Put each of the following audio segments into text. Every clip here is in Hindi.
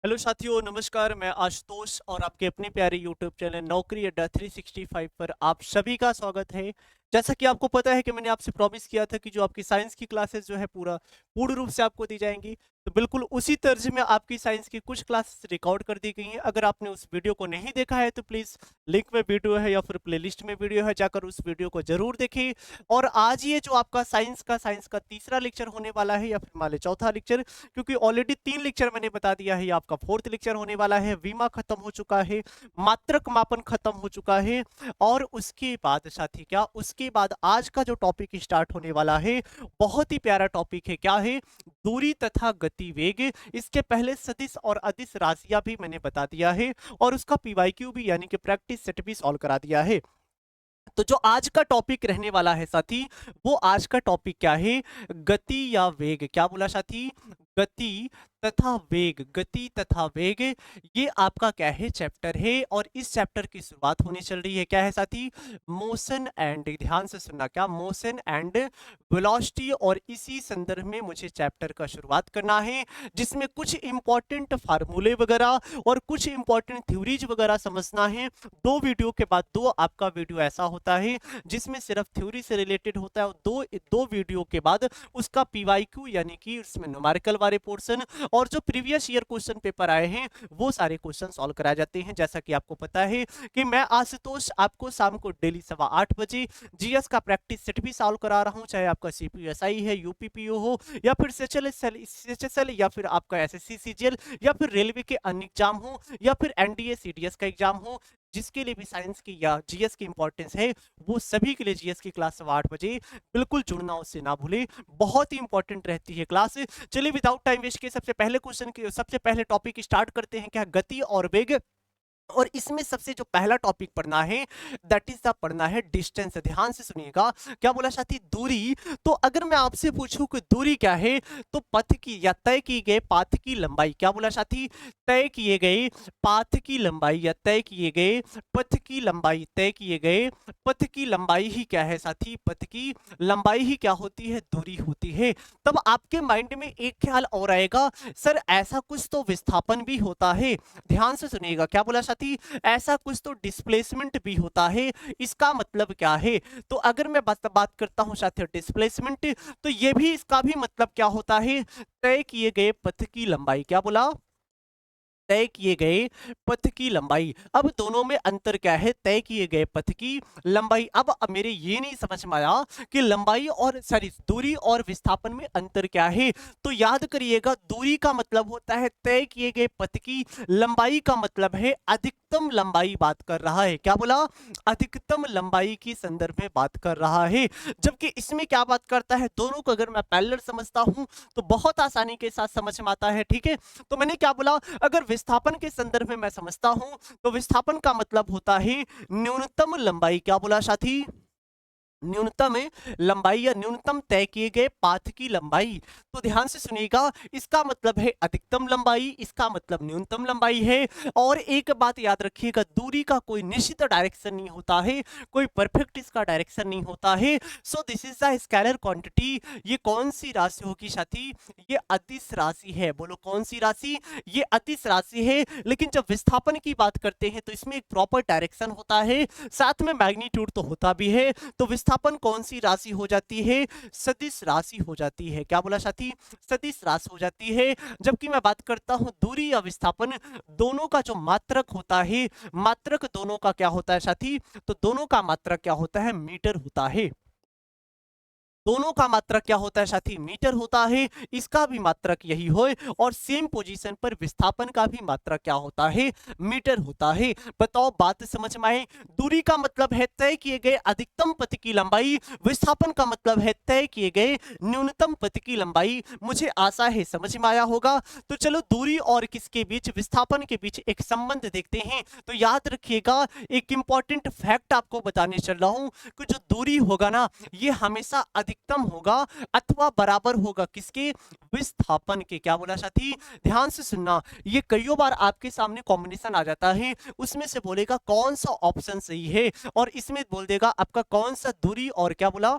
हेलो साथियों, नमस्कार। मैं आशुतोष और आपके अपने प्यारे यूट्यूब चैनल नौकरी अड्डा 365 पर आप सभी का स्वागत है। जैसा कि आपको पता है कि मैंने आपसे प्रॉमिस किया था कि जो आपकी साइंस की क्लासेस जो है पूरा पूर्ण रूप से आपको दी जाएंगी, तो बिल्कुल उसी तर्ज में आपकी साइंस की कुछ क्लासेस रिकॉर्ड कर दी गई हैं। अगर आपने उस वीडियो को नहीं देखा है तो प्लीज़ लिंक में वीडियो है या फिर प्लेलिस्ट में वीडियो है, जाकर उस वीडियो को जरूर देखें। और आज ये जो आपका साइंस का तीसरा लेक्चर होने वाला है या फिर मान लें चौथा लेक्चर, क्योंकि ऑलरेडी 3 लेक्चर मैंने बता दिया है, ये आपका 4th लेक्चर होने वाला है। वीमा खत्म हो चुका है, मात्रक मापन खत्म हो चुका है। और उसके बाद साथी क्या, उसके बाद आज का जो टॉपिक स्टार्ट होने वाला है, बहुत ही प्यारा टॉपिक है। क्या है? दूरी तथा गति वेग। इसके पहले सदिश और अदिश राशियां भी मैंने बता दिया है, और उसका पीवाईक्यू भी यानी कि प्रैक्टिस सेट भी सॉल्व करा दिया है। तो जो आज का टॉपिक रहने वाला है साथी, वो आज का टॉपिक क्या है? गति या वेग। क्या बोला साथी? गति तथा वेग। गति तथा वेग, ये आपका क्या है? चैप्टर है। और इस चैप्टर की शुरुआत होने चल रही है। क्या है साथी? मोशन एंड, ध्यान से सुनना, क्या? Motion and velocity. और इसी संदर्भ में मुझे चैप्टर का शुरुआत करना है, जिसमें कुछ इंपॉर्टेंट फार्मूले वगैरह और कुछ इंपॉर्टेंट थ्योरीज वगैरह समझना है। दो वीडियो के बाद दो आपका वीडियो ऐसा होता है जिसमें सिर्फ थ्योरी से रिलेटेड होता है, और दो दो वीडियो के बाद उसका पीवाईक्यू यानी कि उसमें न्यूमेरिकल वाले पोर्शन और जो प्रीवियस ईयर क्वेश्चन पेपर आए हैं वो सारे क्वेश्चन सॉल्व कराए जाते हैं। जैसा कि आपको पता है कि मैं आशुतोष आपको शाम को डेली 8:15 जीएस का प्रैक्टिस सेट भी सॉल्व करा रहा हूं, चाहे आपका सीपीएसआई है, यूपीपीओ हो, या फिर सीएचएसएल, या फिर आपका एसएससी सीजीएल, या फिर रेलवे के अन्य एग्जाम हो, या फिर एनडीए सीडीएस का एग्जाम हो। जिसके लिए भी साइंस की या जीएस की इंपॉर्टेंस है, वो सभी के लिए जीएस की क्लास 8 बजे बिल्कुल जुड़ना उससे ना भूले। बहुत ही इंपॉर्टेंट रहती है क्लास। चलिए विदाउट टाइम वेस्ट के सबसे पहले क्वेश्चन के सबसे पहले टॉपिक स्टार्ट करते हैं। क्या? गति और वेग। और इसमें सबसे जो पहला टॉपिक पढ़ना है, दैट इज द पढ़ना है डिस्टेंस। ध्यान से सुनिएगा। क्या बोला साथी? दूरी। तो अगर मैं आपसे पूछूं कि दूरी क्या है, तो पथ की या तय किए गए पाथ की लंबाई। क्या बोला साथी? तय किए गए पाथ की लंबाई या तय किए गए पथ की लंबाई। तय किए गए पथ की लंबाई ही क्या है साथी? पथ की लंबाई ही क्या होती है? दूरी होती है। तब आपके माइंड में एक ख्याल और आएगा, सर ऐसा कुछ तो विस्थापन भी होता है। ध्यान से सुनिएगा। क्या बोला साथी? ऐसा कुछ तो डिस्प्लेसमेंट भी होता है। इसका मतलब क्या है? तो अगर मैं बात करता हूं साथियों डिस्प्लेसमेंट, तो ये भी, इसका भी मतलब क्या होता है? तय किए गए पथ की लंबाई। क्या बोला? तय किए गए पथ की लंबाई। अब दोनों में अंतर क्या है? तय किए गए पथ की लंबाई। अब मेरे ये नहीं समझ में आया कि लंबाई और सॉरी दूरी और विस्थापन में अंतर क्या है। तो याद करिएगा, दूरी का मतलब होता है तय किए गए पथ की, लंबाई का मतलब है अधिकतम लंबाई बात कर रहा है। क्या बोला? अधिकतम लंबाई की संदर्भ में बात कर रहा है। जबकि इसमें क्या बात करता है? दोनों को अगर मैं पैरेलल समझता हूं तो बहुत आसानी के साथ समझ में आता है। ठीक है, तो मैंने क्या बोला? अगर विस्थापन के संदर्भ में मैं समझता हूं, तो विस्थापन का मतलब होता है न्यूनतम लंबाई। क्या बोला साथी? न्यूनतम लंबाई या न्यूनतम तय किए गए पाथ की लंबाई। तो ध्यान से सुनिएगा, इसका मतलब है अधिकतम लंबाई, इसका मतलब न्यूनतम लंबाई है। और एक बात याद रखिएगा, दूरी का कोई निश्चित डायरेक्शन नहीं होता है, कोई परफेक्ट इसका डायरेक्शन नहीं होता है। So this is the scalar quantity. ये कौन सी राशि होगी साथी? ये अदिश राशि है। बोलो कौन सी राशि? ये अदिश राशि है। लेकिन जब विस्थापन की बात करते हैं तो इसमें एक प्रॉपर डायरेक्शन होता है, साथ में मैग्नीट्यूड तो होता भी है। तो विस्थापन कौन सी राशि हो जाती है? सदिश राशि हो जाती है। क्या बोला साथी? सदिश राशि हो जाती है। जबकि मैं बात करता हूं दूरी या विस्थापन, दोनों का जो मात्रक होता है, मात्रक दोनों का क्या होता है साथी? तो दोनों का मात्रक क्या होता है? मीटर होता है। दोनों का मात्रक क्या होता है साथी? मीटर होता है। इसका भी मात्रक यही हो, और सेम पोजीशन पर विस्थापन का भी मात्रक क्या होता है? मीटर होता है। बताओ बात समझ में आए? दूरी का मतलब है तय किए गए अधिकतम पथ की लंबाई, विस्थापन का मतलब है तय किए गए न्यूनतम पथ की लंबाई। मुझे आशा है समझ में आया होगा। तो चलो दूरी और किसके बीच, विस्थापन के बीच एक संबंध देखते हैं। तो याद रखिएगा, एक इंपॉर्टेंट फैक्ट आपको बताने चल रहा हूं कि जो दूरी होगा ना, ये हमेशा अधिकतम होगा अथवा बराबर होगा किसके? विस्थापन के। क्या बोला साथी? ध्यान से सुनना, ये कईयों बार आपके सामने कॉम्बिनेशन आ जाता है, उसमें से बोलेगा कौन सा ऑप्शन सही है, और इसमें बोल देगा आपका कौन सा दूरी और क्या बोला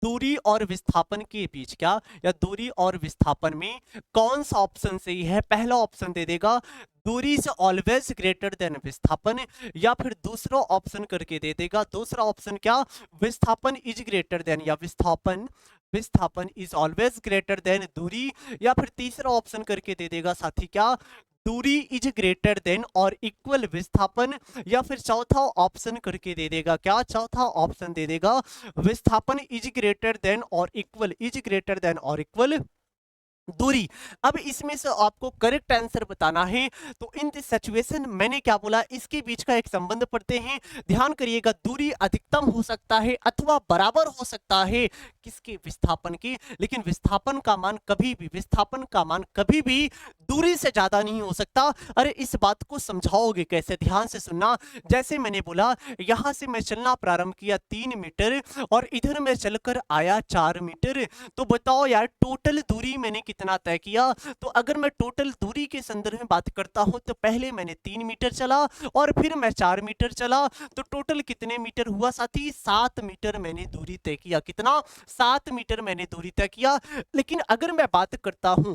दूरी और विस्थापन के बीच क्या, या दूरी और विस्थापन में कौन सा ऑप्शन सही है? पहला ऑप्शन दे देगा दूरी इज ऑलवेज ग्रेटर देन विस्थापन, या फिर दूसरा ऑप्शन करके दे देगा, दूसरा ऑप्शन क्या, विस्थापन इज ग्रेटर देन, या विस्थापन विस्थापन इज ऑलवेज ग्रेटर देन दूरी, या फिर तीसरा ऑप्शन करके दे देगा साथी क्या, दूरी इज ग्रेटर देन और इक्वल विस्थापन, या फिर चौथा ऑप्शन करके दे देगा क्या, चौथा ऑप्शन दे देगा विस्थापन इज ग्रेटर देन और इक्वल, इज ग्रेटर देन और इक्वल दूरी। अब इसमें से आपको करेक्ट आंसर बताना है। तो इन दिस सिचुएशन मैंने क्या बोला, इसके बीच का एक संबंध पढ़ते हैं, ध्यान करिएगा। दूरी अधिकतम हो सकता है अथवा बराबर हो सकता है किसके, विस्थापन की, लेकिन विस्थापन का मान कभी भी, विस्थापन का मान कभी भी दूरी से ज्यादा नहीं हो सकता। अरे इस बात को समझाओगे कैसे, ध्यान से सुनना। जैसे मैंने बोला यहां से मैं चलना प्रारंभ किया 3 मीटर और इधर मैं चलकर आया 4 मीटर, तो बताओ यार टोटल दूरी मैंने कितना तय किया। तो अगर मैं टोटल दूरी के संदर्भ में बात करता हूं तो पहले मैंने 3 मीटर चला और फिर मैं 4 मीटर चला, तो टोटल कितने मीटर हुआ साथी, 7 मीटर मैंने दूरी तय किया। कितना, 7 मीटर मैंने दूरी तय किया। लेकिन अगर मैं बात करता हूं,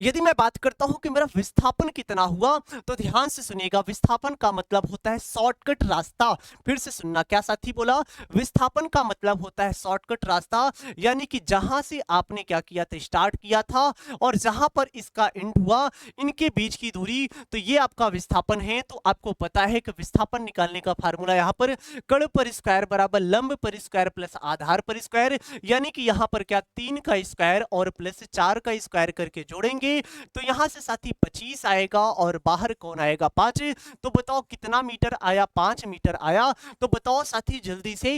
यदि मैं बात करता हूं कि मेरा विस्थापन कितना हुआ, तो ध्यान से सुनिएगा, विस्थापन का मतलब होता है शॉर्टकट रास्ता। फिर से सुनना, क्या साथी बोला, विस्थापन का मतलब होता है शॉर्टकट रास्ता, यानी कि जहां से आपने क्या किया था, स्टार्ट किया था और जहां पर इसका एंड हुआ, इनके बीच की दूरी, तो ये आपका विस्थापन है। तो आपको पता है कि विस्थापन निकालने का फार्मूला यहां पर कण पर स्क्वायर बराबर लंब पर स्क्वायर प्लस आधार पर स्क्वायर, यानी कि यहां पर क्या 3 का स्क्वायर और प्लस 4 का स्क्वायर करके जोड़ेंगे, तो यहां से साथी 25 आएगा और बाहर कौन आएगा, 5। तो बताओ कितना मीटर आया, 5 मीटर आया। तो बताओ साथी जल्दी से,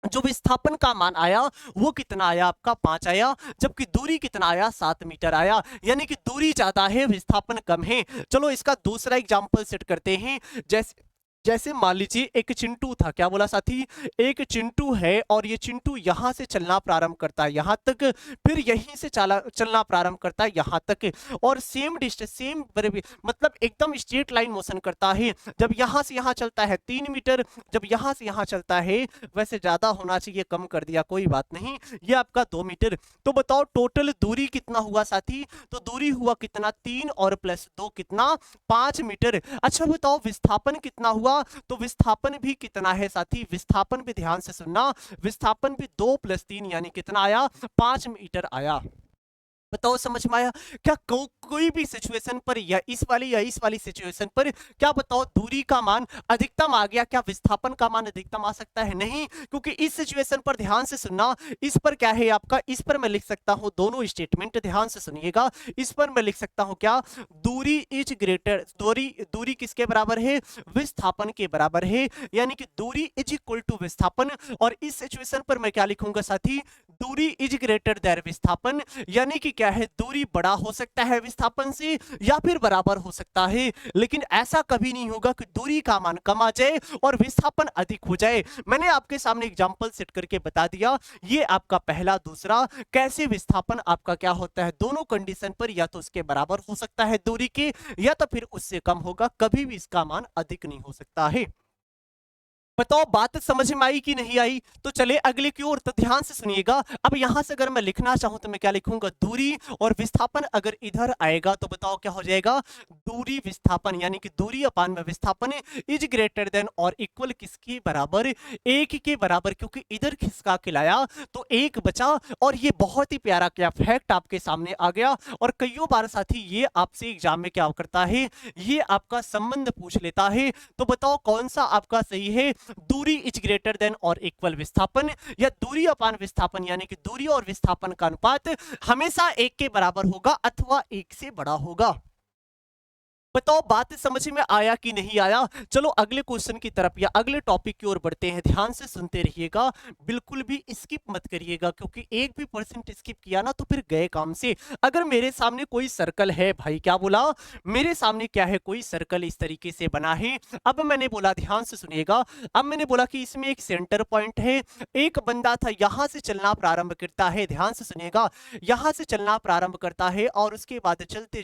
जो विस्थापन का मान आया वो कितना आया, आपका 5 आया, जबकि दूरी कितना आया, 7 मीटर आया। यानी कि दूरी ज्यादा है, विस्थापन कम है। चलो इसका दूसरा एग्जांपल सेट करते हैं। जैसे जैसे मान लीजिए एक चिंटू था, क्या बोला साथी, एक चिंटू है और ये चिंटू यहां से चलना प्रारंभ करता है यहां तक, फिर यहीं से चलना प्रारंभ करता है यहां तक, और सेम डिस्टेंस, सेम मतलब एकदम स्ट्रेट लाइन मोशन करता है। जब यहां से यहां चलता है 3 मीटर, जब यहां से यहां चलता है, वैसे ज्यादा होना चाहिए, कम कर दिया, कोई बात नहीं, ये आपका 2 मीटर। तो बताओ टोटल दूरी कितना हुआ साथी, तो दूरी हुआ कितना, 3 और प्लस 2 कितना, 5 मीटर। अच्छा बताओ विस्थापन कितना हुआ, तो विस्थापन भी कितना है साथी, विस्थापन भी ध्यान से सुनना, विस्थापन भी 2 प्लस 3 यानी कितना आया, 5 मीटर आया। बताओ समझ में आया क्या, कोई भी सिचुएशन पर, या इस वाली सिचुएशन पर, क्या बताओ दूरी का मान अधिकतम आ गया, क्या विस्थापन का मान अधिकतम आ सकता है, नहीं, क्योंकि इस सिचुएशन पर ध्यान से सुनना, इस पर क्या है आपका, इस पर मैं लिख सकता हूं दोनों स्टेटमेंट, ध्यान से सुनिएगा। इस पर मैं लिख सकता हूं क्या, दूरी इज ग्रेटर, दूरी दूरी किसके बराबर है, विस्थापन के बराबर है, यानी कि दूरी इज इक्वल टू विस्थापन। और इस सिचुएशन पर मैं क्या लिखूंगा साथी, दूरी इज ग्रेटर देन विस्थापन, यानी कि क्या है, दूरी बड़ा हो सकता है विस्थापन से या फिर बराबर हो सकता है, लेकिन ऐसा कभी नहीं होगा कि दूरी का मान कम आ जाए और विस्थापन अधिक हो जाए। मैंने आपके सामने एग्जांपल सेट करके बता दिया, ये आपका पहला, दूसरा, कैसे विस्थापन आपका क्या होता है, दोनों कंडीशन पर या तो उसके बराबर हो सकता है दूरी के, या तो फिर उससे कम होगा, कभी भी इसका मान अधिक नहीं हो सकता है। बताओ बात समझ में आई कि नहीं आई। तो चले अगले की ओर, तो ध्यान से सुनिएगा। अब यहां से अगर मैं लिखना चाहूं तो मैं क्या लिखूंगा, दूरी और विस्थापन अगर इधर आएगा तो बताओ क्या हो जाएगा, दूरी विस्थापन, यानी कि दूरी अपान में विस्थापन इज ग्रेटर देन और इक्वल किसके बराबर, 1 के बराबर, क्योंकि इधर खिसका के लाया तो 1 बचा। और ये बहुत ही प्यारा क्या फैक्ट आपके सामने आ गया, और कईयों बार साथी ये आपसे एग्जाम में क्या करता है, ये आपका संबंध पूछ लेता है। तो बताओ कौन सा आपका सही है, दूरी इज ग्रेटर देन और इक्वल विस्थापन, या दूरी अपान विस्थापन, यानी कि दूरी और विस्थापन का अनुपात हमेशा 1 के बराबर होगा अथवा 1 से बड़ा होगा। बताओ बात समझ में आया कि नहीं आया। चलो अगले क्वेश्चन की तरफ या अगले टॉपिक की ओर बढ़ते हैं, ध्यान से सुनते रहिएगा, बिल्कुल भी स्किप मत करिएगा, क्योंकि 1 भी परसेंट स्किप किया ना तो फिर गए काम से। अगर मेरे सामने कोई सर्कल है, भाई क्या बोला, मेरे सामने क्या है, कोई सर्कल इस तरीके से बना है। अब मैंने बोला, ध्यान से सुनिएगा, अब मैंने बोला कि इसमें एक सेंटर पॉइंट है, एक बंदा था यहां से चलना प्रारंभ करता है, ध्यान से सुनिएगा, यहां से चलना प्रारंभ करता है और उसके बाद चलते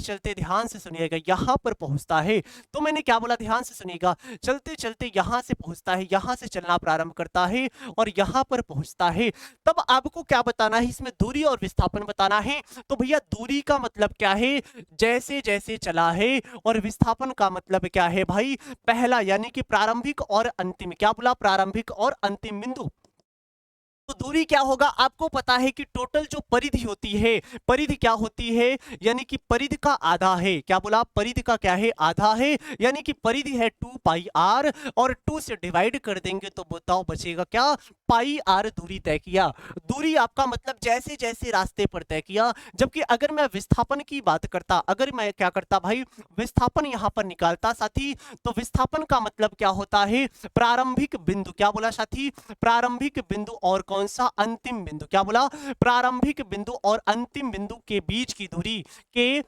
चलते ध्यान से सुनिएगा, यहाँ पर पहुंचता है तो मैंने क्या बोला, ध्यान से सुनिएगा, चलते चलते यहाँ से पहुंचता है, यहाँ से चलना प्रारंभ करता है और यहाँ पर पहुंचता है। तब आपको क्या बताना है, इसमें दूरी और विस्थापन बताना है। तो भैया दूरी का मतलब क्या है, जैसे जैसे चला है, और विस्थापन का मतलब क्या है भाई, पहला यानी कि प्रारंभिक और अंतिम, क्या बोला, प्रारंभिक और अंतिम बिंदु। तो दूरी क्या होगा, आपको पता है कि टोटल जो परिधि होती है, परिधि क्या होती है, यानी कि परिधि का आधा है, क्या बोला, परिधि का क्या है, आधा है, यानी कि परिधि है 2 पाई आर, और 2 से डिवाइड कर देंगे तो बताओ बचेगा क्या, पाई आर दूरी तय किया। दूरी आपका मतलब जैसे जैसे रास्ते पर तय किया। जबकि अगर मैं विस्थापन की बात करता, अगर मैं क्या करता भाई, विस्थापन यहां पर निकालता साथी, तो विस्थापन का मतलब क्या होता है, प्रारंभिक बिंदु, क्या बोला साथी, प्रारंभिक बिंदु और कौन सा, अंतिम बिंदु, क्या बोला, प्रारंभिक बिंदु और अंतिम बिंदु के बीच की दूरी, के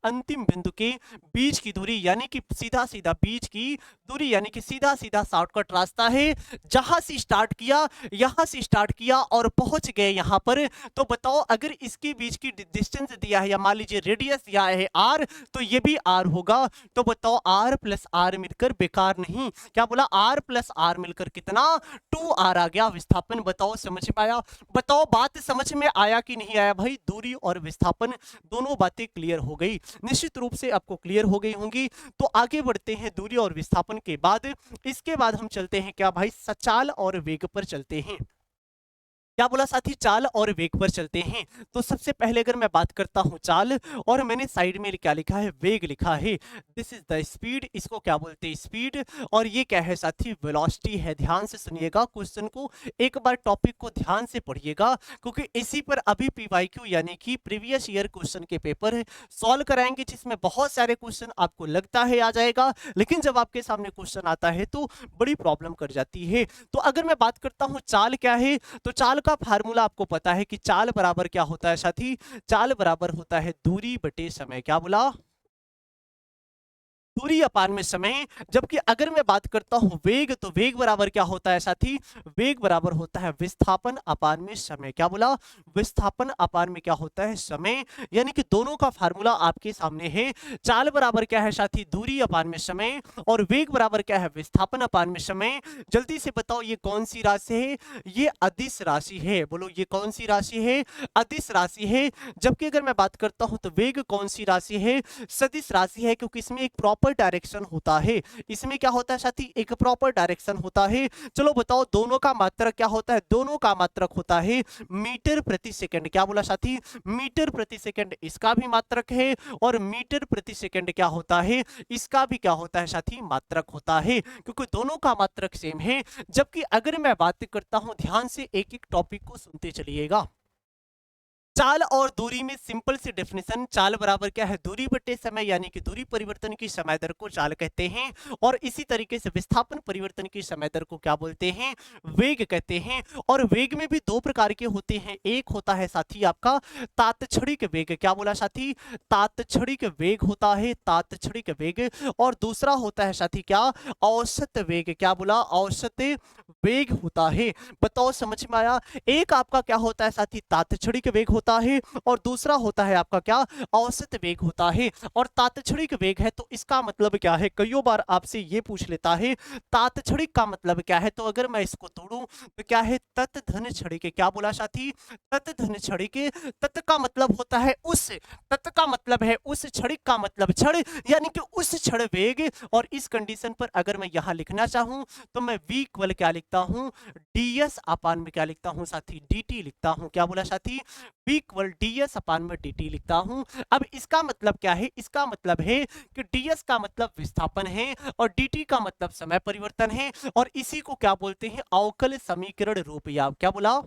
अंतिम बिंदु के बीच की दूरी, यानी कि सीधा सीधा बीच की दूरी, यानी कि सीधा सीधा शॉर्टकट रास्ता है। जहां से स्टार्ट किया, यहां से स्टार्ट किया और पहुंच गए यहां पर, तो बताओ अगर इसके बीच की डिस्टेंस दिया है, या मान लीजिए रेडियस दिया है आर, तो ये भी आर होगा। तो बताओ आर प्लस आर मिलकर बेकार नहीं, क्या बोला, आर प्लस आर मिलकर कितना, 2 आर आ गया विस्थापन। बताओ समझ में आया, बताओ बात समझ में आया कि नहीं आया भाई, दूरी और विस्थापन दोनों बातें क्लियर हो गई, निश्चित रूप से आपको क्लियर हो गई होंगी। तो आगे बढ़ते हैं दूरी और विस्थापन के बाद, इसके बाद हम चलते हैं क्या भाई, सचाल और वेग पर चलते हैं। क्या बोला साथी, चाल और वेग पर चलते हैं। तो सबसे पहले अगर मैं बात करता हूं चाल, और मैंने साइड में क्या लिखा है, वेग लिखा है, दिस इज द स्पीड, इसको क्या बोलते हैं, स्पीड, और ये क्या है साथी, वेलोसिटी है। ध्यान से सुनिएगा, क्वेश्चन को एक बार टॉपिक को ध्यान से पढ़िएगा, क्योंकि इसी पर अभी पीवाईक्यू यानी कि प्रीवियस ईयर क्वेश्चन के पेपर सॉल्व कराएंगे, जिसमें बहुत सारे क्वेश्चन आपको लगता है आ जाएगा, लेकिन जब आपके सामने क्वेश्चन आता है तो बड़ी प्रॉब्लम कर जाती है। तो अगर मैं बात करता हूं चाल क्या है, तो चाल का फार्मूला आपको पता है कि चाल बराबर क्या होता है साथी, चाल बराबर होता है दूरी बटे समय, क्या बोला, दूरी अपान में समय। जबकि अगर मैं बात करता हूं वेग, तो वेग बराबर क्या होता है साथी, वेग बराबर होता है विस्थापन अपान में समय, क्या बोला, विस्थापन अपान में क्या होता है, समय। यानी कि दोनों का फार्मूला आपके सामने है। चाल बराबर क्या है साथी, दूरी अपान में समय, और वेग बराबर क्या है, विस्थापन अपान में समय। जल्दी से बताओ ये कौन सी राशि है, ये अदिश राशि है, बोलो ये कौन सी राशि है, अदिश राशि है। जबकि अगर मैं बात करता हूं तो वेग कौन सी राशि है, सदिश राशि है, क्योंकि इसमें एक प्रॉपर डायरेक्शन होता है। इसमें क्या होता है साथी, एक प्रॉपर डायरेक्शन होता है। चलो बताओ दोनों का मात्रक क्या होता है, दोनों का मात्रक होता है मीटर प्रति सेकंड, क्या बोला साथी, मीटर प्रति सेकंड इसका भी मात्रक है, और मीटर प्रति सेकंड क्या होता है, इसका भी क्या होता है साथी, मात्रक होता है, क्योंकि दोनों का मात्रक सेम है। जबकि अगर मैं बात करता हूं, ध्यान से एक एक टॉपिक को सुनते चलिएगा। चाल और दूरी में सिंपल सी डेफिनेशन, चाल बराबर क्या है, दूरी बटे समय, यानी कि दूरी परिवर्तन की समय दर को चाल कहते हैं। और इसी तरीके से विस्थापन परिवर्तन की समय दर को क्या बोलते हैं, वेग कहते हैं। और वेग में भी दो प्रकार के होते हैं, एक होता है साथी आपका तात्क्षणिक वेग, क्या बोला साथी, तात्क्षणिक वेग होता है, तात्क्षणिक वेग। और दूसरा होता है साथी क्या, औसत वेग, क्या बोला, औसत वेग होता है। बताओ समझ में आया, एक आपका क्या होता है साथी, तात्क्षणिक वेग होता है, और दूसरा होता है आपका क्या, औसत वेग होता है। और तात्क्षणिक वेग है तो इसका मतलब क्या है, कई बार आपसे ये पूछ लेता है तात्क्षणिक का मतलब क्या है। तो अगर मैं इसको तोड़ूं तो क्या है, तत् धन क्षणिक, क्या बोला साथी, तत् धन क्षणिक। तत् का मतलब होता है उस, तत् का मतलब है उस, क्षणिक का मतलब क्षण, यानी कि उस क्षण वेग। और इस कंडीशन पर अगर मैं यहां लिखना चाहूं तो मैं v इक्वल क्या लिखता हूं, ds अपान में क्या लिखता हूं साथी, dt लिखता हूं, क्या बोला साथी, v इक्वल ds अपान में dt लिखता हूं। अब इसका मतलब क्या है, इसका मतलब है कि ds का मतलब विस्थापन है और dt का मतलब समय परिवर्तन है, और इसी को क्या बोलते हैं, अवकल समीकरण रूप, या क्या बोला,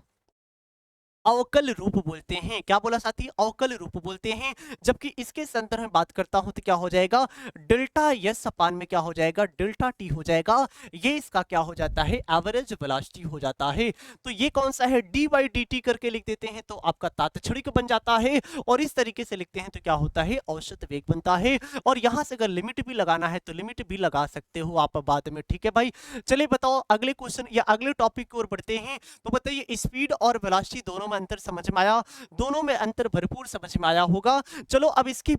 अवकल रूप बोलते हैं। क्या बोला साथी, अवकल रूप बोलते हैं। जबकि इसके संदर्भ में बात करता हूं तो क्या हो जाएगा, डेल्टा एस अपान में क्या हो जाएगा, डेल्टा टी हो जाएगा। ये इसका क्या हो जाता है, एवरेज वेलोसिटी हो जाता है। तो ये कौन सा है, डी बाई डी टी करके लिख देते हैं तो आपका तात्क्षणिक बन जाता है, और इस तरीके से लिखते हैं तो क्या होता है, औसत वेग बनता है। और यहां से अगर लिमिट भी लगाना है तो लिमिट भी लगा सकते हो आप बाद में, ठीक है भाई। चलिए बताओ अगले क्वेश्चन या अगले टॉपिक की ओर बढ़ते हैं। तो बताइए स्पीड और वेलोसिटी दोनों में अंतर समझ में आया? दोनों में अंतर भरपूर समझ में आया होगा। चलो अब इसके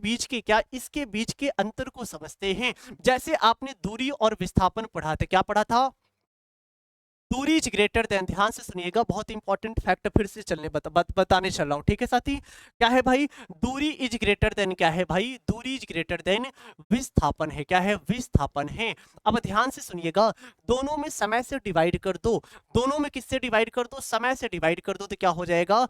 बीच के अंतर को समझते हैं। जैसे आपने दूरी और विस्थापन पढ़ा था, क्या पढ़ा था? दूरी इज ग्रेटर देन, ध्यान से सुनिएगा, बहुत इंपॉर्टेंट फैक्ट फिर से बताने चल रहा हूं, ठीक है साथी? क्या है भाई? दूरी इज ग्रेटर देन, क्या है भाई? दूरी इज ग्रेटर देन विस्थापन है, क्या है? विस्थापन है। अब ध्यान से सुनिएगा, दोनों में समय से डिवाइड कर दो, दोनों में किससे डिवाइड कर दो? समय से डिवाइड कर दो, तो क्या हो जाएगा?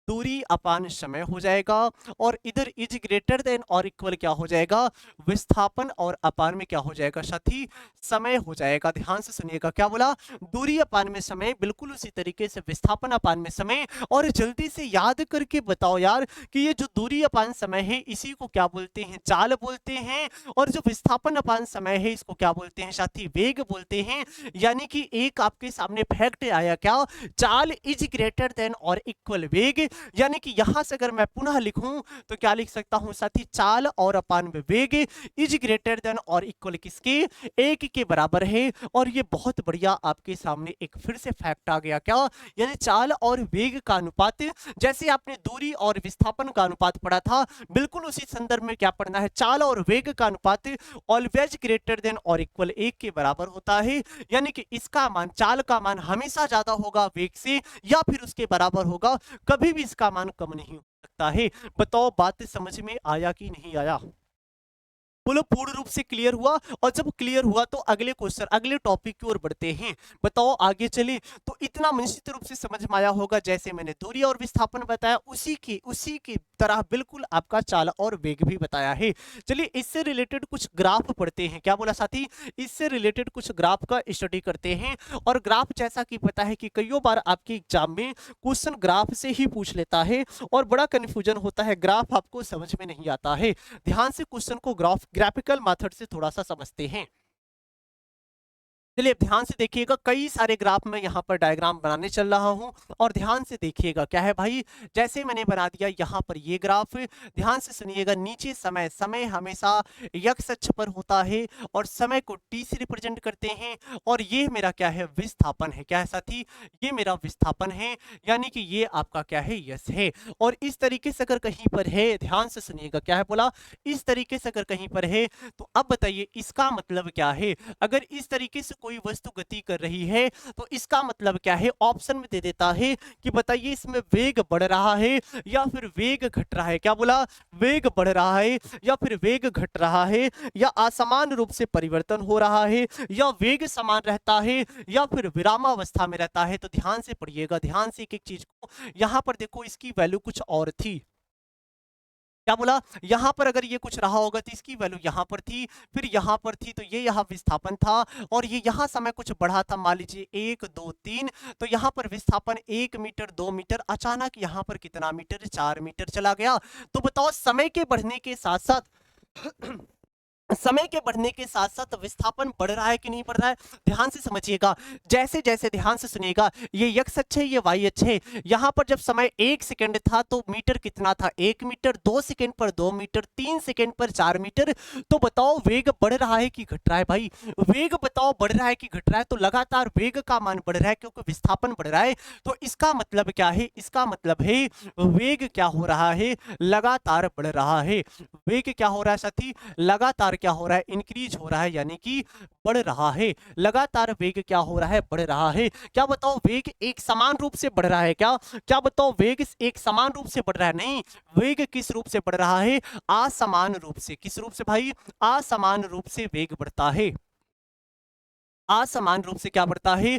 दूरी अपान समय हो जाएगा। और इधर इज ग्रेटर देन और इक्वल क्या हो जाएगा? विस्थापन और अपान में क्या हो जाएगा साथी? समय हो जाएगा। ध्यान से सुनिएगा, क्या बोला? दूरी अपान में समय, बिल्कुल उसी तरीके से विस्थापन अपान में समय। और जल्दी से याद करके बताओ यार कि ये जो दूरी अपान समय है इसी को क्या बोलते हैं? चाल बोलते हैं। और जो विस्थापन अपान समय है इसको क्या बोलते हैं साथी? वेग बोलते हैं। यानी कि एक आपके सामने फैक्ट आया, क्या? चाल इज ग्रेटर देन और इक्वल वेग। यानी कि यहां से अगर मैं पुनः लिखूं तो क्या लिख सकता हूं साथी? चाल और अपान में वेग इज ग्रेटर देन और इक्वल किसके? एक के बराबर है। और ये बहुत बढ़िया आपके सामने एक फिर से फैक्ट आ गया, क्या? यानी चाल और वेग का अनुपात, जैसे आपने दूरी और विस्थापन का अनुपात पढ़ा था, बिल्कुल उसी संदर्भ में क्या पढ़ना है? चाल और वेग का अनुपात ऑलवेज ग्रेटर देन और इक्वल एक के बराबर होता है। यानी कि इसका मान, चाल का मान हमेशा ज्यादा होगा वेग से, या फिर उसके बराबर होगा, कभी भी इसका मान कम नहीं हो सकता है। बताओ बात समझ में आया कि नहीं आया? बोलो पूर्ण रूप से क्लियर हुआ? और जब क्लियर हुआ तो अगले क्वेश्चन, अगले टॉपिक की ओर बढ़ते हैं। बताओ आगे चले तो इतना निश्चित रूप से समझ में आया होगा, जैसे मैंने दूरी और विस्थापन बताया उसी की तरह बिल्कुल आपका चाल और वेग भी बताया है। चलिए इससे रिलेटेड कुछ ग्राफ पढ़ते हैं। क्या बोला साथी? इससे रिलेटेड कुछ ग्राफ का स्टडी करते हैं। और ग्राफ जैसा कि पता है कि कईयों बार आपके एग्जाम में क्वेश्चन ग्राफ से ही पूछ लेता है और बड़ा कंफ्यूजन होता है, ग्राफ आपको समझ में नहीं आता है। ध्यान से क्वेश्चन को ग्राफिकल मेथड से थोड़ा सा समझते हैं। चलिए ध्यान से देखिएगा, कई सारे ग्राफ में यहाँ पर डायग्राम बनाने चल रहा हूँ। और ध्यान से देखिएगा, क्या है भाई? जैसे मैंने बना दिया यहाँ पर ये ग्राफ, ध्यान से सुनिएगा, नीचे समय, समय हमेशा एक्स अक्ष पर होता है और समय को टी से रिप्रेजेंट करते हैं। और ये मेरा क्या है? विस्थापन है। क्या है साथी? ये मेरा विस्थापन है। यानी कि ये आपका क्या है? यस है। और इस तरीके से अगर कहीं पर है, ध्यान से सुनिएगा, क्या है बोला? इस तरीके से अगर कहीं पर है तो अब बताइए इसका मतलब क्या है? अगर इस तरीके से कोई वस्तु गति कर रही है तो इसका मतलब क्या है? ऑप्शन में दे देता है कि बताइए इसमें वेग बढ़ रहा है या फिर वेग घट रहा है। क्या बोला? वेग बढ़ रहा है या फिर वेग घट रहा है, या असमान रूप से परिवर्तन हो रहा है, या वेग समान रहता है, या फिर विरामावस्था में रहता है। तो ध्यान से पढ़िएगा, ध्यान से एक एक चीज को। यहां पर देखो इसकी वैल्यू कुछ और थी। क्या बोला? यहां पर अगर ये कुछ रहा होगा तो इसकी वैल्यू यहां पर थी, फिर यहां पर थी, तो ये यहां विस्थापन था। और ये यहां समय कुछ बढ़ा था, मान लीजिए 1 2 3, तो यहां पर विस्थापन 1 मीटर 2 मीटर, अचानक यहां पर कितना मीटर? 4 मीटर चला गया। तो बताओ समय के बढ़ने के साथ साथ समय के बढ़ने के साथ साथ विस्थापन बढ़ रहा है कि नहीं बढ़ रहा है? ध्यान से समझिएगा, जैसे जैसे ध्यान से सुनिएगा, ये एक्स अक्ष है, ये वाई अक्ष है। यहां पर जब समय 1 सेकंड था तो मीटर कितना था? 1 मीटर। 2 सेकंड पर 2 मीटर, 3 सेकंड पर 4 मीटर। तो बताओ वेग बढ़ रहा है कि घट रहा है भाई? वेग बताओ बढ़ रहा है कि घट रहा है? तो लगातार वेग का मान बढ़ रहा है क्योंकि विस्थापन बढ़ रहा है। तो इसका मतलब क्या है? इसका मतलब है वेग क्या हो रहा है? लगातार बढ़ रहा है। वेग क्या हो रहा है साथी? लगातार क्या हो रहा है? इंक्रीज हो रहा है, यानी कि बढ़ रहा है। लगातार वेग क्या हो रहा है? बढ़ रहा है। क्या बताओ वेग एक समान रूप से बढ़ रहा है? क्या क्या बताओ वेग एक समान रूप से बढ़ रहा है? नहीं, वेग किस रूप से बढ़ रहा है? असमान रूप से। किस रूप से भाई? असमान रूप से वेग बढ़ता है। असमान रूप से क्या बढ़ता है?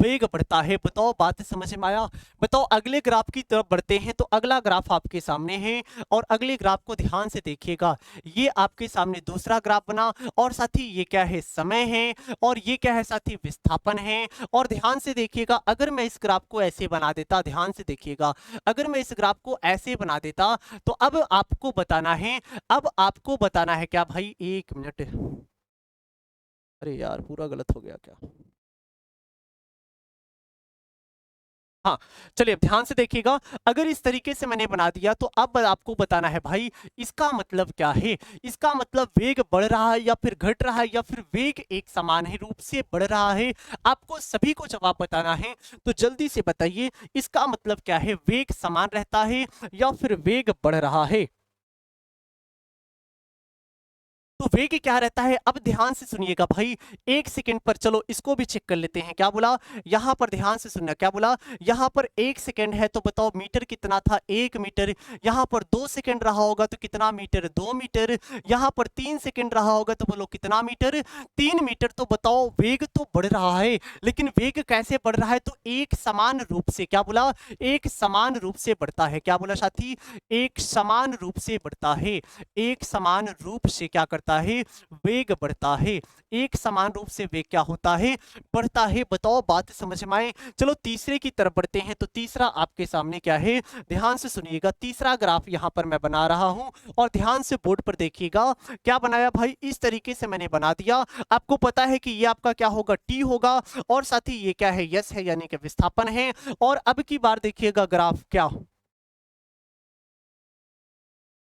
वेग बढ़ता है। बताओ बात समझ में आया? बताओ अगले ग्राफ की तरफ बढ़ते हैं। तो अगला ग्राफ आपके सामने है और अगले ग्राफ को ध्यान से देखिएगा। ये आपके सामने दूसरा ग्राफ बना और साथी ये क्या है? समय है। और ये क्या है साथी? विस्थापन है। और ध्यान से देखिएगा, अगर मैं इस ग्राफ को ऐसे बना देता, ध्यान से देखिएगा, अगर मैं इस ग्राफ को ऐसे बना देता तो अब आपको बताना है, अब आपको बताना है क्या भाई? 1 मिनट, अरे यार पूरा गलत हो गया क्या? हाँ, चलिए अब ध्यान से देखिएगा। अगर इस तरीके से मैंने बना दिया तो अब आपको बताना है भाई इसका मतलब क्या है। इसका मतलब वेग बढ़ रहा है या फिर घट रहा है या फिर वेग एक समान है रूप से बढ़ रहा है। आपको सभी को जवाब बताना है, तो जल्दी से बताइए इसका मतलब क्या है, वेग समान रहता है या फिर वेग बढ़ रहा है। तो वेग क्या रहता है, अब ध्यान से सुनिएगा भाई। एक सेकंड पर चलो इसको भी चेक कर लेते हैं। क्या बोला, यहां पर ध्यान से सुनना, क्या बोला, यहां पर एक सेकंड है तो बताओ मीटर कितना था, 1 मीटर। यहां पर 2 सेकंड रहा होगा तो कितना मीटर, 2 मीटर। यहां पर 3 सेकंड रहा होगा तो बोलो कितना मीटर, 3 मीटर। तो बताओ वेग तो बढ़ रहा है, लेकिन वेग कैसे बढ़ रहा है, तो एक समान रूप से। क्या बोला, एक समान रूप से बढ़ता है। क्या बोला साथी, एक समान रूप से बढ़ता है। एक समान रूप से क्या करता है, वेग बढ़ता है। एक समान रूप से वेग क्या होता है, बढ़ता है। बताओ बात समझ में आए। चलो तीसरे की तरफ बढ़ते हैं। तो तीसरा आपके सामने क्या है, ध्यान से सुनिएगा। तीसरा ग्राफ यहां पर मैं बना रहा हूं और ध्यान से बोर्ड पर देखिएगा। क्या बनाया भाई, इस तरीके से मैंने बना दिया। आपको पता है कि ये आपका क्या होगा, टी होगा, और साथ ही ये क्या है, यस है, यानी कि विस्थापन है। और अब की बार देखिएगा ग्राफ क्या,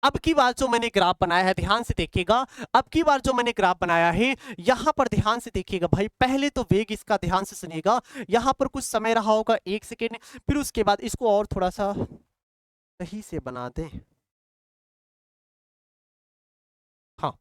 अब की बार जो मैंने ग्राफ बनाया है, ध्यान से देखिएगा। अब की बार जो मैंने ग्राफ बनाया है, यहां पर ध्यान से देखिएगा भाई। पहले तो वेग इसका ध्यान से सुनिएगा, यहां पर कुछ समय रहा होगा 1 सेकेंड, फिर उसके बाद इसको और थोड़ा सा सही से बना दें। हाँ,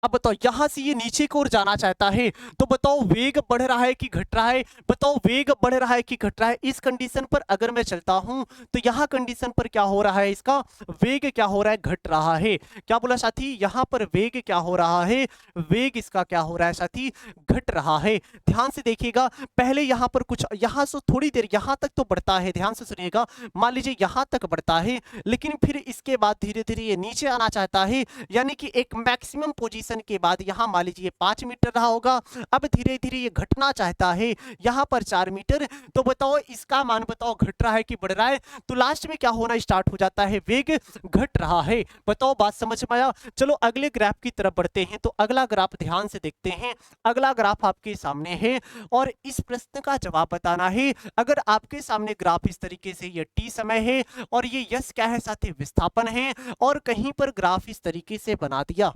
अब बताओ यहां से ये नीचे की ओर जाना चाहता है, तो बताओ वेग बढ़ रहा है कि घट रहा है। बताओ वेग बढ़ रहा है कि घट रहा है। इस कंडीशन पर अगर मैं चलता हूं तो यहां कंडीशन पर क्या हो रहा है, इसका वेग क्या हो रहा है, घट रहा है। क्या बोला साथी, यहां पर वेग क्या हो रहा है, वेग इसका क्या हो रहा है साथी, घट रहा है। ध्यान से देखिएगा, पहले यहां पर कुछ, यहां से थोड़ी देर यहां तक तो बढ़ता है, ध्यान से सुनिएगा। मान लीजिए यहां तक बढ़ता है, लेकिन फिर इसके बाद धीरे धीरे ये नीचे आना चाहता है, यानी कि एक मैक्सिमम पोजीशन के बाद यहां मान लीजिए 5 मीटर रहा होगा, अब धीरे धीरे ये घटना चाहता है, यहां पर 4 मीटर। तो बताओ इसका मान बताओ घट रहा है कि बढ़ रहा है, तो लास्ट में क्या होना स्टार्ट हो जाता है, वेग घट रहा है। बताओ बात समझ में आया। चलो अगले ग्राफ की तरफ बढ़ते हैं। तो अगला ग्राफ ध्यान से देखते हैं। अगला ग्राफ आपके सामने है और इस प्रश्न का जवाब बताना है। अगर आपके सामने ग्राफ इस तरीके से, ये टी समय है और ये यस क्या है साथी, विस्थापन है, और कहीं पर ग्राफ इस तरीके से बना दिया।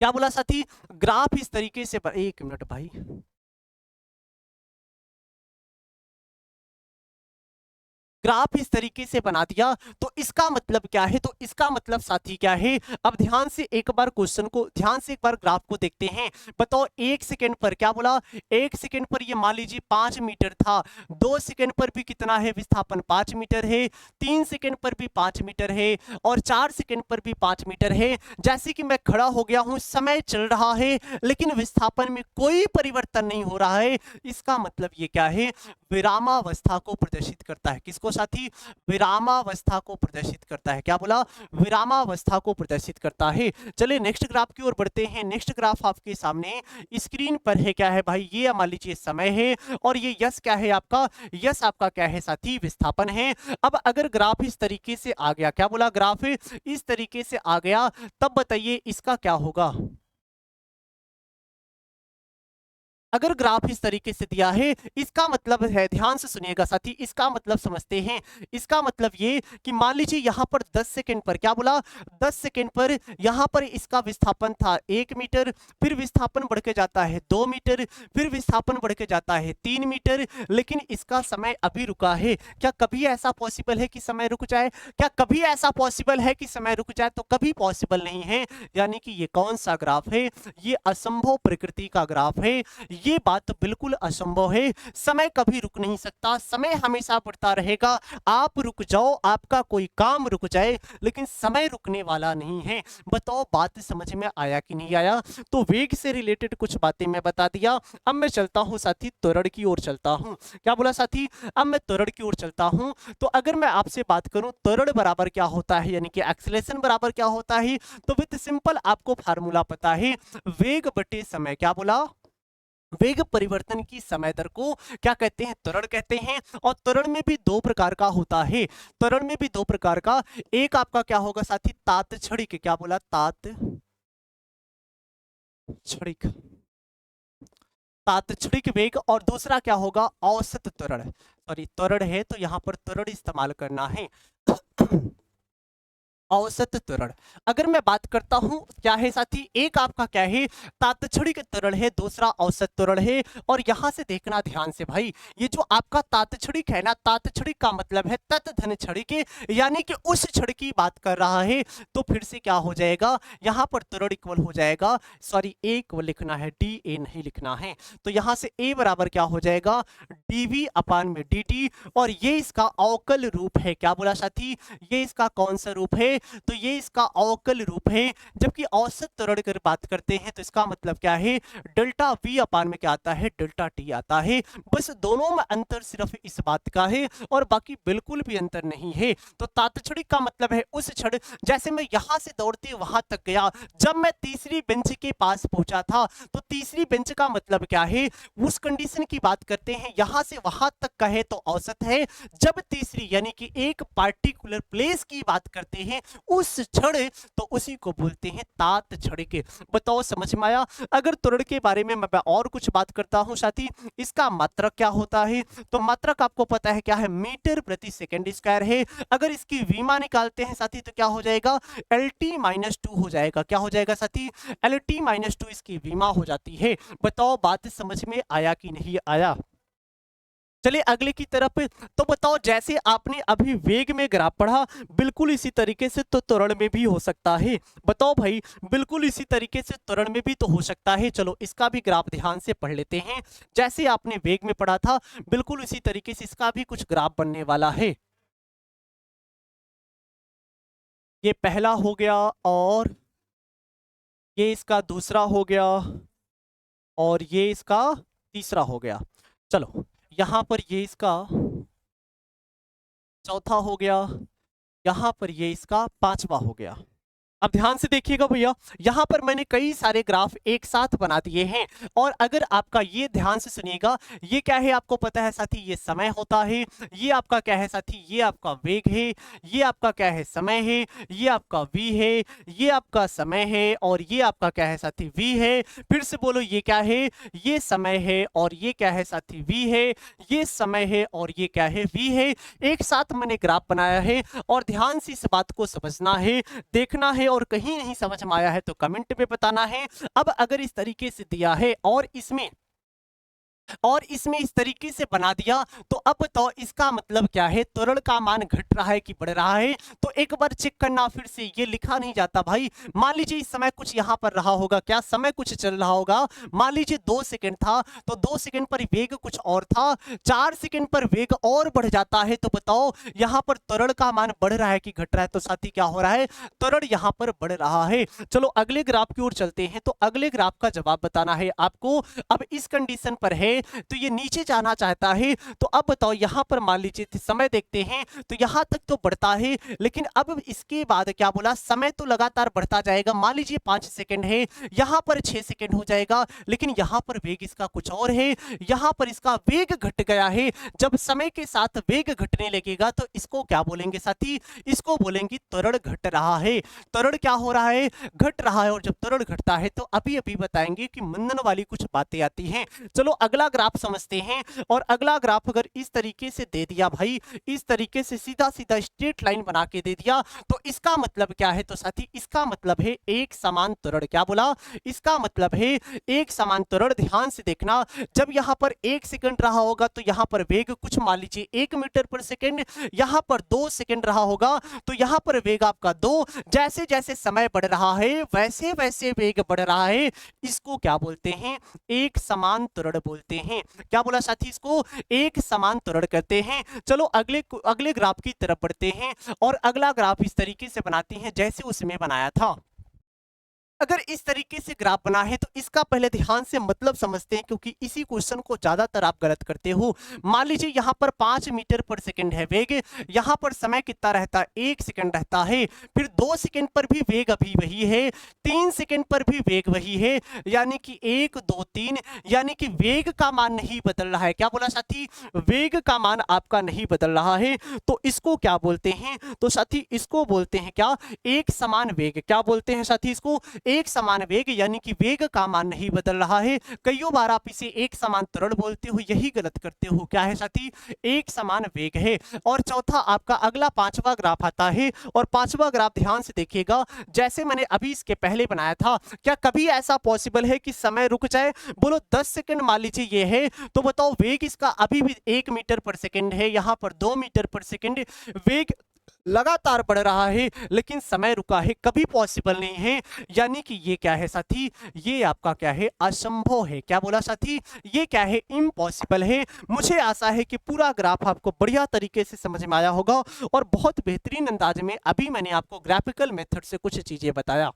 क्या बोला साथी, ग्राफ इस तरीके से, एक मिनट भाई, ग्राफ इस तरीके से बना दिया, तो इसका मतलब क्या है, तो इसका मतलब साथी क्या है। अब ध्यान से एक बार क्वेश्चन को, ध्यान से एक बार ग्राफ को देखते हैं। बताओ 1 सेकेंड पर, क्या बोला, 1 सेकेंड पर ये मान लीजिए 5 मीटर था, 2 सेकेंड पर भी कितना है, विस्थापन 5 मीटर है, 3 सेकेंड पर भी 5 मीटर है, और 4 सेकेंड पर भी 5 मीटर है। जैसे कि मैं खड़ा हो गया हूं, समय चल रहा है, लेकिन विस्थापन में कोई परिवर्तन नहीं हो रहा है। इसका मतलब ये क्या है, विरामावस्था को प्रदर्शित करता है। किसको साथी, विरामावस्था को प्रदर्शित करता है। क्या बोला, विरामावस्था को प्रदर्शित करता है। चलिए नेक्स्ट ग्राफ की ओर बढ़ते हैं। नेक्स्ट ग्राफ आपके सामने स्क्रीन पर है। क्या है भाई, ये मान लीजिए समय है, और ये यस क्या है आपका, यस आपका क्या है साथी, विस्थापन है। अब अगर ग्राफ इस तरीके से आ गया, क्या बोला, ग्राफ इस तरीके से आ गया, तब बताइए इसका क्या होगा। अगर ग्राफ इस तरीके से दिया है, इसका मतलब है, ध्यान से सुनिएगा साथी, इसका मतलब समझते हैं। इसका मतलब ये कि मान लीजिए यहां पर 10 सेकंड पर, क्या बोला, 10 सेकंड पर यहां पर इसका विस्थापन था 1 मीटर, फिर विस्थापन बढ़ के जाता है 2 मीटर, फिर विस्थापन बढ़ के जाता है 3 मीटर, लेकिन इसका समय अभी रुका है। क्या कभी ऐसा पॉसिबल है कि समय रुक जाए, क्या कभी ऐसा पॉसिबल है कि समय रुक जाए, तो कभी पॉसिबल नहीं है। यानी कि ये कौन सा ग्राफ है, ये असंभव प्रकृति का ग्राफ है। ये बात तो बिल्कुल असंभव है, समय कभी रुक नहीं सकता, समय हमेशा बढ़ता रहेगा। आप रुक जाओ, आपका कोई काम रुक जाए, लेकिन समय रुकने वाला नहीं है। बताओ बात समझ में आया कि नहीं आया। तो वेग से रिलेटेड कुछ बातें मैं बता दिया। अब मैं चलता हूं साथी, त्वरण की ओर चलता हूं। क्या बोला साथी, अब मैं त्वरण की ओर चलता हूं। तो अगर मैं आपसे बात करूं त्वरण बराबर क्या होता है, यानी कि एक्सीलरेशन बराबर क्या होता है, तो विद सिंपल आपको फार्मूला पता है, वेग बटे समय। क्या बोला, वेग परिवर्तन की समय दर को क्या कहते हैं, त्वरण कहते हैं। और त्वरण में भी दो प्रकार का होता है, त्वरण में भी दो प्रकार का। एक आपका क्या होगा साथी, तात्क्षणिक। क्या बोला, तात्क्षणिक, तात्क्षणिक वेग, और दूसरा क्या होगा, औसत त्वरण। सॉरी, त्वरण है तो यहाँ पर त्वरण इस्तेमाल करना है। औसत त्वरण। अगर मैं बात करता हूं क्या है साथी, एक आपका क्या है तात्क्षणिक त्वरण है, दूसरा औसत त्वरण है। और यहां से देखना ध्यान से भाई, ये जो आपका तात्क्षणिक है ना, तात्क्षणिक का मतलब है तत् धन क्षणिक, यानी कि उस क्षण की बात कर रहा है। तो फिर से क्या हो जाएगा, यहां पर त्वरण इक्वल हो जाएगा, सॉरी ए इक्वल लिखना है, डी ए नहीं लिखना है। तो यहां से ए बराबर क्या हो जाएगा, डीवी अपान में dt। और ये इसका अवकल रूप है, क्या बोला साथी, ये इसका कौन सा रूप है, तो ये इसका अवकल रूप है। जबकि औसत त्वरण की बात करते हैं तो इसका मतलब क्या है, डेल्टा वी अपान में क्या आता है, डेल्टा टी आता है। बस दोनों में अंतर सिर्फ इस बात का है और बाकी बिल्कुल भी अंतर नहीं है। तो तात्क्षणिक का मतलब है उस क्षण, जैसे मैं यहां से दौड़ते वहां तक गया, जब मैं तीसरी बेंच के पास पहुंचा था, तो तीसरी बेंच का मतलब क्या है, उस कंडीशन की बात करते हैं, यहां से वहां तक का है तो औसत है। जब तीसरी यानी कि एक पार्टिकुलर प्लेस की बात करते हैं उस क्षण, तो उसी को बोलते हैं तात्क्षणिक। बताओ समझ में आया। अगर त्वरण के बारे में मैं और कुछ बात करता हूं साथी, इसका मात्रक क्या होता है, तो मात्रक आपको पता है क्या है, मीटर प्रति सेकंड स्क्वायर है। अगर इसकी विमा निकालते हैं साथी तो क्या हो जाएगा, LT-2 हो जाएगा। क्या हो जाएगा साथी, LT-2 इसकी विमा हो जाती है। बताओ बात समझ में आया कि नहीं आया। चलिए अगले की तरफ। तो बताओ, जैसे आपने अभी वेग में ग्राफ पढ़ा, बिल्कुल इसी तरीके से तो त्वरण में भी हो सकता है। बताओ भाई, बिल्कुल इसी तरीके से त्वरण में भी तो हो सकता है। चलो इसका भी ग्राफ ध्यान से पढ़ लेते हैं। जैसे आपने वेग में पढ़ा था, बिल्कुल इसी तरीके से इसका भी कुछ ग्राफ बनने वाला है। ये पहला हो गया, और ये इसका दूसरा हो गया, और ये इसका तीसरा हो गया। चलो यहां पर ये इसका चौथा हो गया, यहां पर ये इसका पांचवा हो गया। अब ध्यान से देखिएगा भैया, यहां पर मैंने कई सारे ग्राफ एक साथ बना दिए हैं। और अगर आपका ये ध्यान से सुनिएगा, ये क्या है आपको पता है साथी, ये समय होता है। ये आपका क्या है साथी, ये आपका वेग है। ये आपका क्या है, समय है। ये आपका v है, ये आपका समय है, और ये आपका क्या है साथी, v है। फिर से बोलो, ये क्या है, ये समय है, और ये क्या है साथी, v है। ये समय है और ये क्या है, v है। एक साथ मैंने ग्राफ बनाया है, और ध्यान से इस बात को समझना है, देखना है, और कहीं नहीं समझ में आया है तो कमेंट में बताना है। अब अगर इस तरीके से दिया है और इसमें इस तरीके से बना दिया, तो अब बताओ इसका मतलब क्या है, त्वरण का मान घट रहा है कि बढ़ रहा है। तो एक बार चेक करना फिर से, ये लिखा नहीं जाता भाई। मान लीजिए इस समय कुछ यहां पर रहा होगा, क्या समय कुछ चल रहा होगा, मान लीजिए 2 सेकंड था, तो 2 सेकंड पर वेग कुछ और था, 4 सेकंड पर वेग और बढ़ जाता है। तो बताओ यहां पर त्वरण का मान बढ़ रहा है कि घट रहा है, तो साथी क्या हो रहा है, त्वरण यहां पर बढ़ रहा है। चलो अगले ग्राफ की ओर चलते हैं। तो अगले ग्राफ का जवाब बताना है आपको। अब इस कंडीशन पर है तो ये नीचे जाना चाहता है। तो अब बताओ यहां पर मान लीजिए समय देखते हैं, तो यहां तक तो बढ़ता है, लेकिन अब इसके बाद क्या बोला, समय तो लगातार बढ़ता जाएगा। मान लीजिए 5 सेकंड है, यहां पर 6 सेकंड हो जाएगा, लेकिन यहां पर वेग इसका कुछ और है, यहां पर इसका वेग घट गया है। जब समय के साथ वेग घटने लगेगा तो इसको क्या बोलेंगे साथी, इसको बोलेंगे त्वरण घट रहा है। त्वरण क्या हो रहा है, घट रहा है। और जब त्वरण घटता है तो अभी अभी बताएंगे कि मंदन वाली कुछ बातें आती हैं। चलो अगला ग्राफ समझते हैं। और अगला ग्राफ अगर इस तरीके से दे दिया भाई, इस तरीके से सीधा सीधा स्ट्रेट लाइन बना के दे दिया, तो इसका मतलब क्या है, तो साथी इसका मतलब है एक समान त्वरण। क्या बोला, इसका मतलब है एक समान त्वरण। ध्यान से देखना, जब यहां पर 1 सेकंड रहा होगा तो यहां पर वेग कुछ मान लीजिए 1 मीटर पर सेकंड, यहां पर 2 सेकंड रहा होगा तो यहां पर वेग आपका 2। जैसे जैसे समय बढ़ रहा है वैसे वैसे वेग बढ़ रहा है। इसको क्या बोलते हैं, एक समान त्वरण बोलते हैं। क्या बोला साथी, इसको एक समान त्वरण कहते हैं। चलो अगले ग्राफ की तरफ बढ़ते हैं, और अगला ग्राफ इस तरीके से बनाते हैं जैसे उसमें बनाया था। अगर इस तरीके से ग्राफ बना है तो इसका पहले ध्यान से मतलब समझते हैं, क्योंकि इसी क्वेश्चन को ज्यादातर आप गलत करते हो। मान लीजिए यहां पर 5 मीटर पर सेकंड है वेग, यहां पर समय कितना रहता है, 1 सेकंड रहता है। फिर 2 सेकंड पर भी वेग अभी वही है, 3 सेकंड पर भी वेग वही है, यानी कि 1 2 3, यानी कि वेग का मान नहीं बदल रहा है। क्या बोला साथी, वेग का मान आपका नहीं बदल रहा है। तो इसको क्या बोलते हैं, तो साथी इसको बोलते हैं क्या, एक समान वेग। क्या बोलते हैं साथी, इसको एक समान वेग यानी कि वेग का मान नहीं बदल रहा है। कईयों बार आप इसे एक समान त्वरण बोलते हो, यही गलत करते हो। क्या है साथी? एक समान वेग है। और चौथा आपका अगला पांचवा ग्राफ आता है, और पांचवा ग्राफ ध्यान से देखिएगा, जैसे मैंने अभी इसके पहले बनाया था। क्या कभी ऐसा पॉसिबल है कि समय रुक जाए? बोलो 10 सेकंड मान लीजिए ये है, तो बताओ वेग इसका अभी भी 1 मीटर पर सेकंड है, यहां पर 2 मीटर पर सेकंड वेग लगातार बढ़ रहा है, लेकिन समय रुका है, कभी पॉसिबल नहीं है। यानी कि ये क्या है साथी? ये आपका क्या है? असंभव है। क्या बोला साथी? ये क्या है? इम्पॉसिबल है। मुझे आशा है कि पूरा ग्राफ आपको बढ़िया तरीके से समझ में आया होगा, और बहुत बेहतरीन अंदाज में अभी मैंने आपको ग्राफिकल मेथड से कुछ चीजें बताया।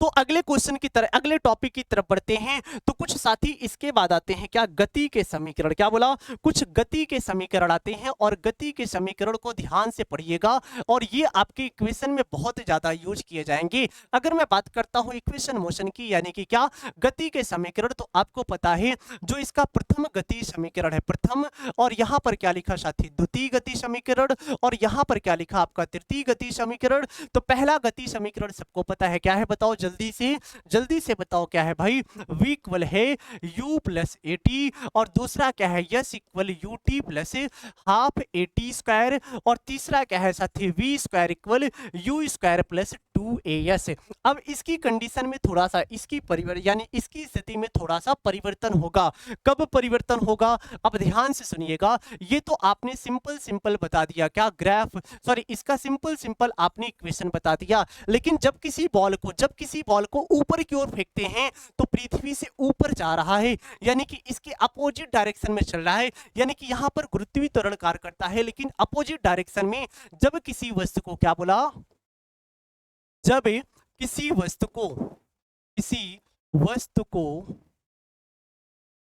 तो अगले क्वेश्चन की तरह, अगले टॉपिक की तरफ बढ़ते हैं। तो कुछ साथी इसके बाद आते हैं क्या? गति के समीकरण। क्या बोला? कुछ गति के समीकरण आते हैं, और गति के समीकरण को ध्यान से पढ़िएगा, और ये आपके इक्वेशन में बहुत ज्यादा यूज किए जाएंगे। अगर मैं बात करता हूं इक्वेशन मोशन की, यानी कि क्या गति के समीकरण, तो आपको पता है जो इसका प्रथम गति समीकरण है, प्रथम, और यहां पर क्या लिखा साथी? द्वितीय गति समीकरण, और यहां पर क्या लिखा आपका? तृतीय गति समीकरण। तो पहला गति समीकरण सबको पता है, क्या है बताओ? जल्दी से बताओ क्या है भाई? v इक्वल है u प्लस ए टी, और दूसरा क्या है? Yes equal U T plus half A T square, और तीसरा क्या है साथी? v square equal you square plus 2as। अब इसकी कंडीशन में थोड़ा सा इसकी परिवर्तन, यानी इसकी स्थिति में थोड़ा सा परिवर्तन होगा। कब परिवर्तन होगा? अब ध्यान से सुनिएगा। ये तो आपने सिंपल बता दिया, क्या ग्राफ, सॉरी इसका सिंपल आपने इक्वेशन बता दिया, लेकिन जब किसी बॉल को ऊपर की ओर फेंकते हैं तो पृथ्वी से ऊपर जा रहा है, यानी कि इसके अपोजिट डायरेक्शन में चल रहा है, यानी कि यहां पर गुरुत्वीय त्वरण कार्य करता है, लेकिन अपोजिट डायरेक्शन में। जब किसी वस्तु को, क्या बोला? जब किसी वस्तु को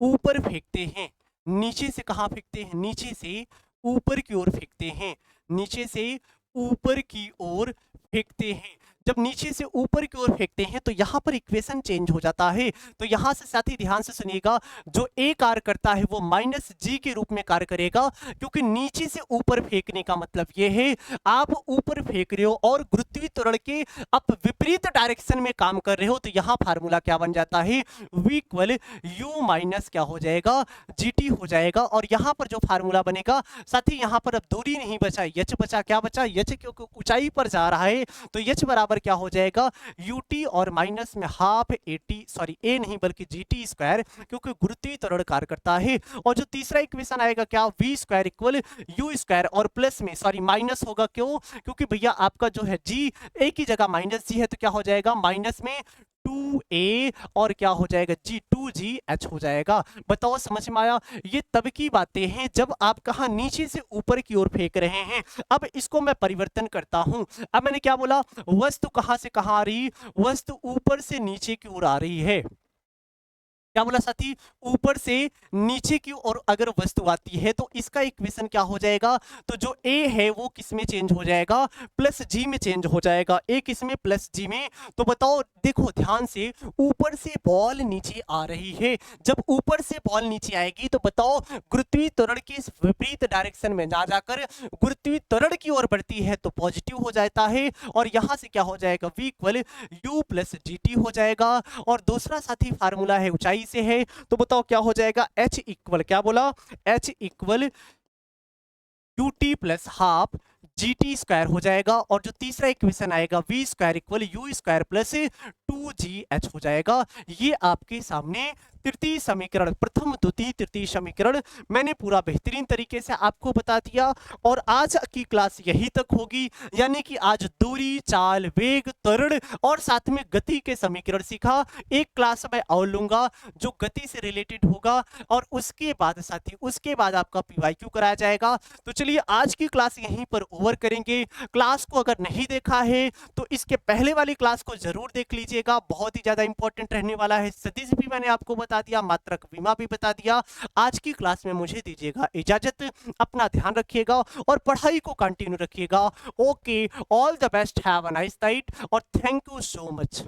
ऊपर फेंकते हैं, नीचे से कहां फेंकते हैं? नीचे से ऊपर की ओर फेंकते हैं, नीचे से ऊपर की ओर फेंकते हैं। जब नीचे से ऊपर की ओर फेंकते हैं तो यहां पर इक्वेशन चेंज हो जाता है। तो यहां से साथी ध्यान से सुनिएगा, जो ए कार्य करता है वो माइनस जी के रूप में कार्य करेगा, क्योंकि नीचे से ऊपर फेंकने का मतलब ये है आप ऊपर फेंक रहे हो और गुरुत्वीय त्वरण के आप विपरीत डायरेक्शन में काम कर रहे हो। तो यहां फार्मूला क्या बन जाता है? v इक्वल यू माइनस क्या हो जाएगा? gt हो जाएगा। और यहां पर जो फार्मूला बनेगा साथी, यहां पर अब दूरी नहीं बचा, h बचा। क्या बचा? h, क्योंकि ऊंचाई पर जा रहा है, तो h बराबर क्या हो जाएगा? ut, और माइनस में हाफ ए टी, सॉरी ए नहीं बल्कि gt स्क्वायर, क्योंकि गुरुत्वीय त्वरण कार्य करता है। और जो तीसरा इक्वेशन आएगा क्या? v square equal you square, और प्लस में, सॉरी माइनस होगा, क्यों? क्योंकि भैया आपका जो है g a की जगह माइनस जी है, तो क्या हो जाएगा? माइनस में 2a, और क्या हो जाएगा? g 2gh हो जाएगा। बताओ समझ में आया? ये तब की बातें हैं जब आप कहा नीचे से ऊपर की ओर फेंक रहे हैं। अब इसको मैं परिवर्तन करता हूं। अब मैंने क्या बोला? वस्तु कहां से कहां आ रही? वस्तु ऊपर से नीचे की ओर आ रही है। क्या बोला साथी? ऊपर से नीचे की ओर अगर वस्तु आती है तो इसका इक्वेशन क्या हो जाएगा? तो जो a है वो किस में चेंज हो जाएगा? प्लस g में चेंज हो जाएगा। a किस में? प्लस g में। तो बताओ, देखो ध्यान से, ऊपर से बॉल नीचे आ रही है। जब ऊपर से बॉल नीचे आएगी तो बताओ गुरुत्वीय त्वरण के विपरीत डायरेक्शन में ना जाकर गुरुत्वीय त्वरण की ओर बढ़ती है तो पॉजिटिव हो जाता है, और यहां से क्या हो जाएगा? v equal you plus gt हो जाएगा। और दूसरा साथी फार्मूला है ऊंचाई से है, तो बताओ क्या हो जाएगा? h इक्वल, क्या बोला? h equal U T plus half G T square हो जाएगा। और जो तीसरा इक्वेशन आएगा v square equal you square plus 2gh हो जाएगा। ये आपके सामने तृतीय समीकरण, प्रथम द्वितीय तृतीय समीकरण मैंने पूरा बेहतरीन तरीके से आपको बता दिया। और आज की क्लास यही तक होगी, यानी कि आज दूरी, चाल, वेग, त्वरण और साथ में गति के समीकरण सीखा। एक क्लास मैं और लूंगा जो गति से रिलेटेड होगा, और उसके बाद साथी, उसके बाद आपका पीवाईक्यू कराया जाएगा। तो चलिए आज की क्लास यहीं पर ओवर करेंगे। क्लास को अगर नहीं देखा है तो इसके पहले वाली क्लास को जरूर देख लीजिएगा, बहुत ही ज्यादा इंपॉर्टेंट रहने वाला है। सदिश भी मैंने आपको बता दिया, मात्रक विमा भी बता दिया। आज की क्लास में मुझे दीजिएगा इजाजत, अपना ध्यान रखिएगा और पढ़ाई को कंटिन्यू रखिएगा। Okay, all the best, have a nice night और थैंक यू सो मच।